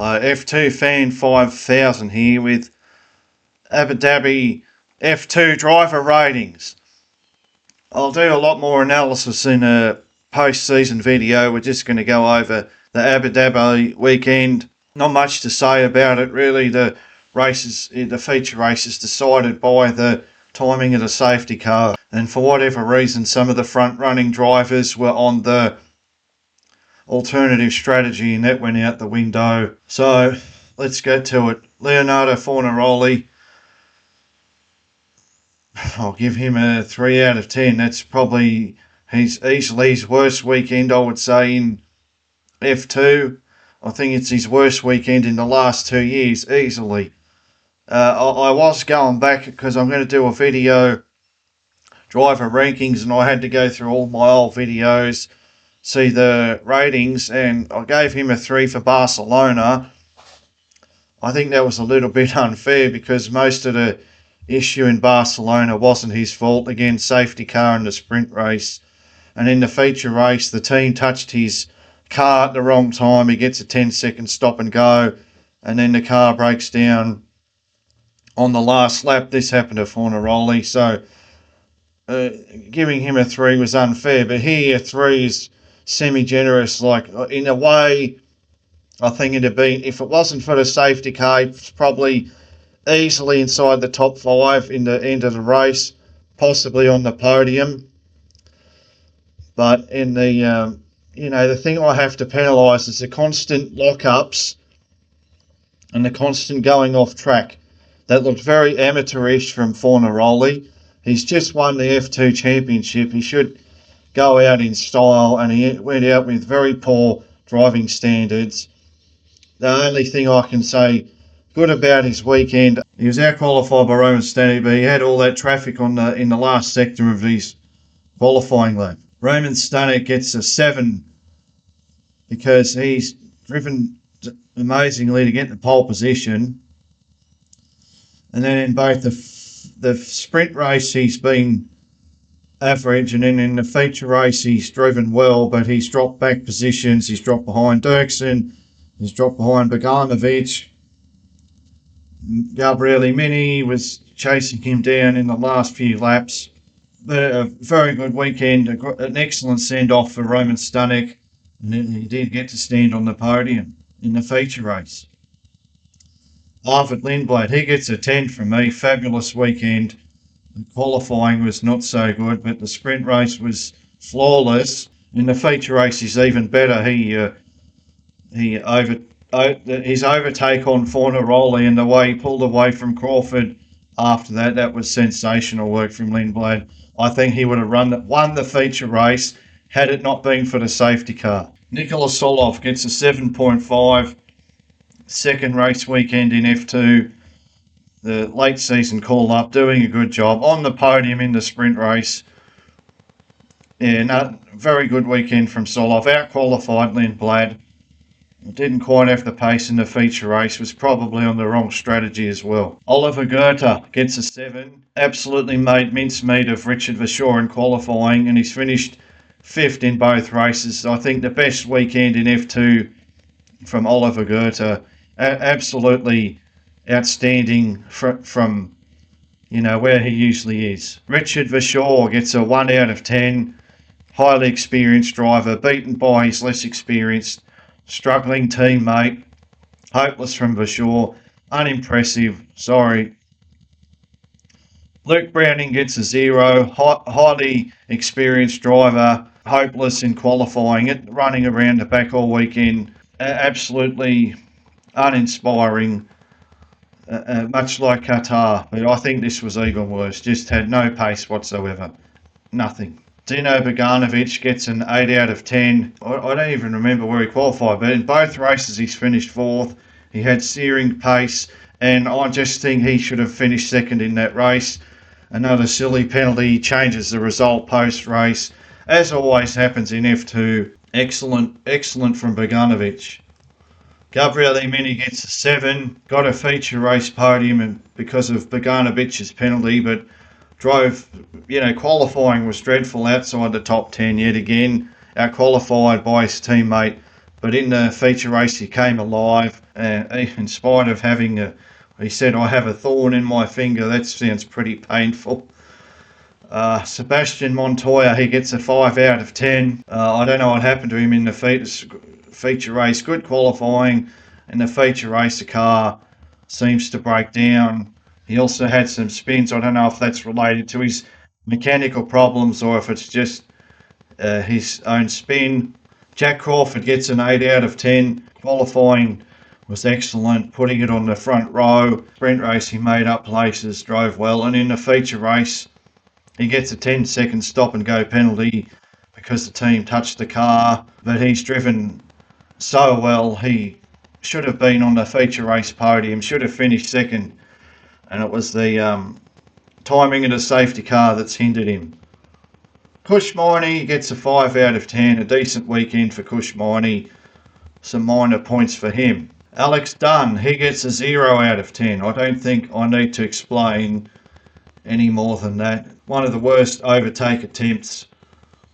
F2 Fan 5000 here with Abu Dhabi F2 driver ratings. I'll do a lot more analysis in a post-season video. We're just going to go over the Abu Dhabi weekend. Not much to say about it really. The feature races decided by the timing of the safety car, and for whatever reason some of the front-running drivers were on the alternative strategy and that went out the window. So let's get to it. Leonardo Fornaroli, I'll give him a 3 out of 10. That's probably easily his worst weekend, I would say, in F2. I think it's his worst weekend in the last 2 years, easily. I was going back because I'm going to do a video, driver rankings, and I had to go through all my old videos, see the ratings, and I gave him a 3 for Barcelona. I think that was a little bit unfair because most of the issue in Barcelona wasn't his fault. Again, safety car in the sprint race, and in the feature race the team touched his car at the wrong time. He gets a 10-second stop and go, and then the car breaks down on the last lap. This happened to Fornaroli, so giving him a 3 was unfair. But here, 3 is semi-generous. Like, in a way, I think it'd be, if it wasn't for the safety car, it's probably easily inside the top 5 in the end of the race, possibly on the podium. But in the the thing I have to penalise is the constant lock-ups and the constant going off track. That looked very amateurish from Fornaroli. He's just won the F2 championship. He should go out in style, and he went out with very poor driving standards. The only thing I can say good about his weekend, he was out-qualified by Roman Stanek, but he had all that traffic in the last sector of his qualifying lap. Roman Stanek gets a 7 because he's driven amazingly to get the pole position. And then in both the sprint race he's been average, and then in the feature race he's driven well, but he's dropped back positions. He's dropped behind Dirksen, he's dropped behind Bogdanovic. Gabriele Mini was chasing him down in the last few laps. But a very good weekend, an excellent send-off for Roman Stanek, and he did get to stand on the podium in the feature race. Arvid Lindblad, he gets a 10 from me. Fabulous weekend. The qualifying was not so good, but the sprint race was flawless. In the feature race, he's even better. His overtake on Fornaroli and the way he pulled away from Crawford after that was sensational work from Lindblad. I think he would have won the feature race had it not been for the safety car. Nikola Solov gets a 7.5. Second race weekend in F2. The late season call-up, doing a good job. On the podium in the sprint race. Yeah, very good weekend from Solov. Out-qualified Lindblad. Didn't quite have the pace in the feature race. Was probably on the wrong strategy as well. Oliver Goethe gets a 7. Absolutely made mincemeat of Richard Verschoor in qualifying, and he's finished 5th in both races. I think the best weekend in F2 from Oliver Goethe. Absolutely outstanding from where he usually is. Richard Verschoor gets a 1 out of 10. Highly experienced driver, beaten by his less experienced, struggling teammate. Hopeless from Verschoor. Unimpressive. Sorry. Luke Browning gets a 0. Highly experienced driver. Hopeless in qualifying, running around the back all weekend. Absolutely uninspiring. Much like Qatar. But I think this was even worse. Just had no pace whatsoever. Nothing. Dino Bogdanovic gets an 8 out of 10. I don't even remember where he qualified, but in both races he's finished 4th. He had searing pace, and I just think he should have finished 2nd in that race. Another silly penalty changes the result post-race. As always happens in F2, excellent from Bogdanovic. Gabriele Mini gets a 7. Got a feature race podium and because of Boganovic's penalty, but qualifying was dreadful outside the top 10 yet again. Out-qualified by his teammate But in the feature race, he came alive, and in spite of having he said, "I have a thorn in my finger." That sounds pretty painful. Sebastian Montoya, he gets a 5 out of 10. I don't know what happened to him in the feature race. Good qualifying. In the feature race, the car seems to break down. He also had some spins. I don't know if that's related to his mechanical problems or if it's just his own spin. Jack Crawford gets an 8 out of 10. Qualifying was excellent, putting it on the front row. Sprint race, he made up places, drove well. And in the feature race, he gets a 10-second stop and go penalty because the team touched the car, but he's driven so well. He should have been on the feature race podium, should have finished second, and it was the timing of the safety car that's hindered him. Kush Miney gets a 5 out of 10, a decent weekend for Kush Miney, some minor points for him. Alex Dunn, he gets a 0 out of 10. I don't think I need to explain any more than that. One of the worst overtake attempts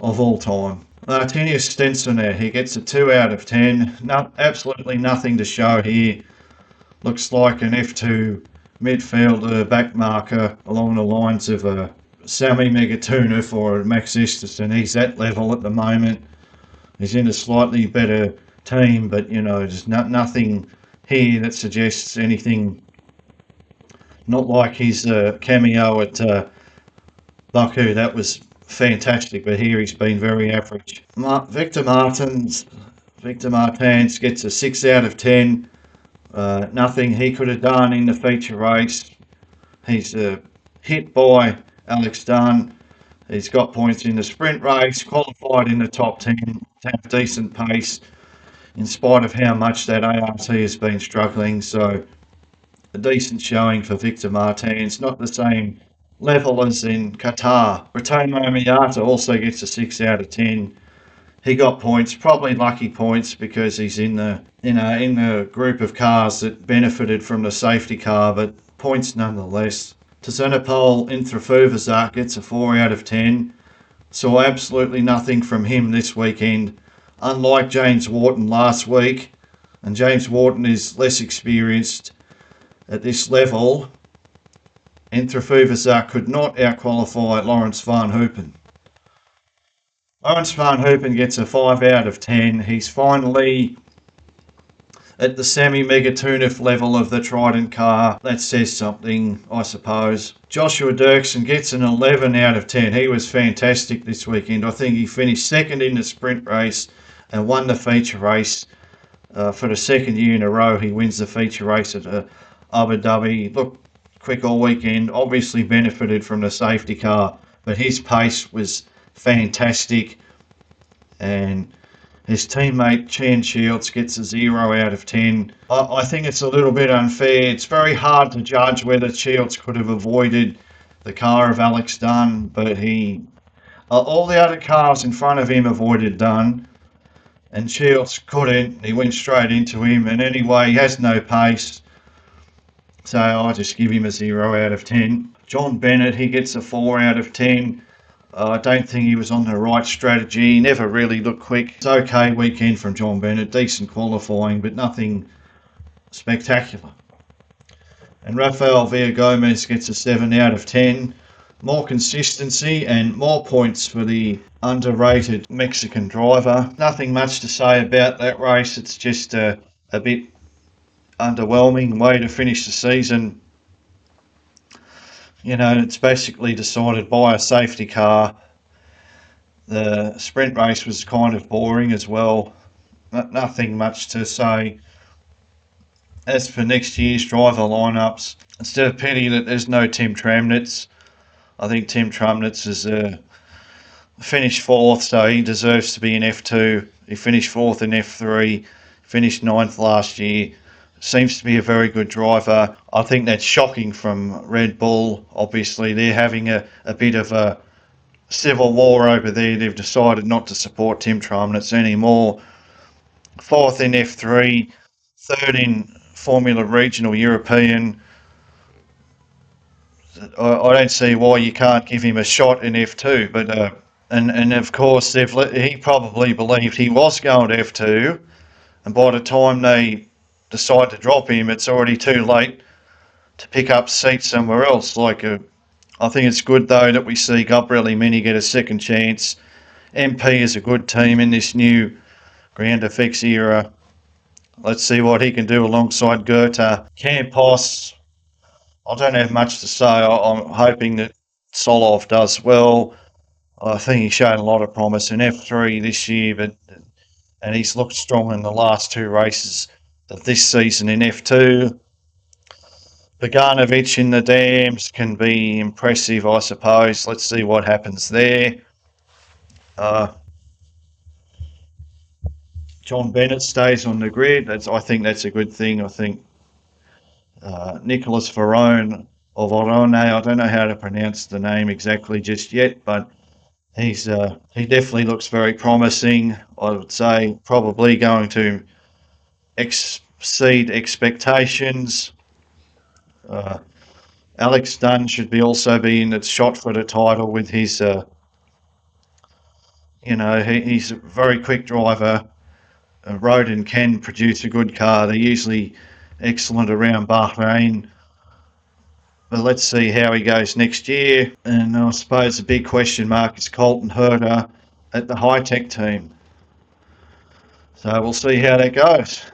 of all time. Martinez Stenson there, he gets a 2 out of 10. No, absolutely nothing to show here. Looks like an F2 midfielder back marker along the lines of a Sammy Megatunov or a Max Esterson. He's that level at the moment. He's in a slightly better team, but there's nothing here that suggests anything. Not like his cameo at Baku, that was fantastic, but here he's been very average. Victor Martins gets a 6 out of 10. Nothing he could have done in the feature race. He's hit by Alex Dunn. He's got points in the sprint race, qualified in the top 10, to have decent pace in spite of how much that ART has been struggling. So a decent showing for Victor Martins, not the same level as in Qatar. Ratomo Miata also gets a 6 out of 10. He got points, probably lucky points because he's in the group of cars that benefited from the safety car, but points nonetheless. Tazanopol Intrafuvazak gets a 4 out of 10. Saw absolutely nothing from him this weekend, unlike James Wharton last week, and James Wharton is less experienced at this level. Intrafuvazak could not outqualify Lawrence Van Hoopen. Lawrence Van Hoopen gets a 5 out of 10. He's finally at the Sammy Megatunov level of the Trident car. That says something, I suppose. Joshua Dirksen gets an 11 out of 10. He was fantastic this weekend. I think he finished second in the sprint race and won the feature race. For the second year in a row, he wins the feature race at Abu Dhabi. Look, quick all weekend, obviously benefited from the safety car, but his pace was fantastic, and his teammate Chan Shields gets a 0 out of 10. I think it's a little bit unfair. It's very hard to judge whether Shields could have avoided the car of Alex Dunn, but all the other cars in front of him avoided Dunn, and Shields couldn't. He went straight into him, and anyway, he has no pace. So I just give him a 0 out of 10. John Bennett, he gets a 4 out of 10. I don't think he was on the right strategy. He never really looked quick. It's okay weekend from John Bennett. Decent qualifying, but nothing spectacular. And Rafael Villagomez gets a 7 out of 10. More consistency and more points for the underrated Mexican driver. Nothing much to say about that race. It's just a bit underwhelming way to finish the season. It's basically decided by a safety car. The sprint race was kind of boring as well. Nothing much to say. As for next year's driver lineups, it's a pity that there's no Tim Tramnitz. I think Tim Tramnitz has finished fourth, so he deserves to be in F2. He finished fourth in F3, finished ninth last year. Seems to be a very good driver. I think that's shocking from Red Bull. Obviously, they're having a bit of a civil war over there. They've decided not to support Tim Tramnitz anymore. Fourth in F3, third in Formula Regional European. I don't see why you can't give him a shot in F2, but and of course he probably believed he was going to F2, and by the time they decide to drop him, it's already too late to pick up seats somewhere else. I think it's good though that we see Gabriel Mini get a second chance. MP is a good team in this new ground effects era. Let's see what he can do alongside Goethe. Campos, I don't have much to say. I'm hoping that Solov does well. I think he showed a lot of promise in F3 this year, and he's looked strong in the last two races of this season in F2. Boganovic in the dams can be impressive, I suppose. Let's see what happens there. Uh, John Bennett stays on the grid. I think that's a good thing. I think Nicholas Varone or Varone, I don't know how to pronounce the name exactly just yet, but he definitely looks very promising. I would say probably going to exceed expectations. Uh, Alex Dunn should be also be in the shot for the title with his, he's a very quick driver. Roden can produce a good car. They're usually excellent around Bahrain. But let's see how he goes next year. And I suppose the big question mark is Colton Herter at the high-tech team. So we'll see how that goes.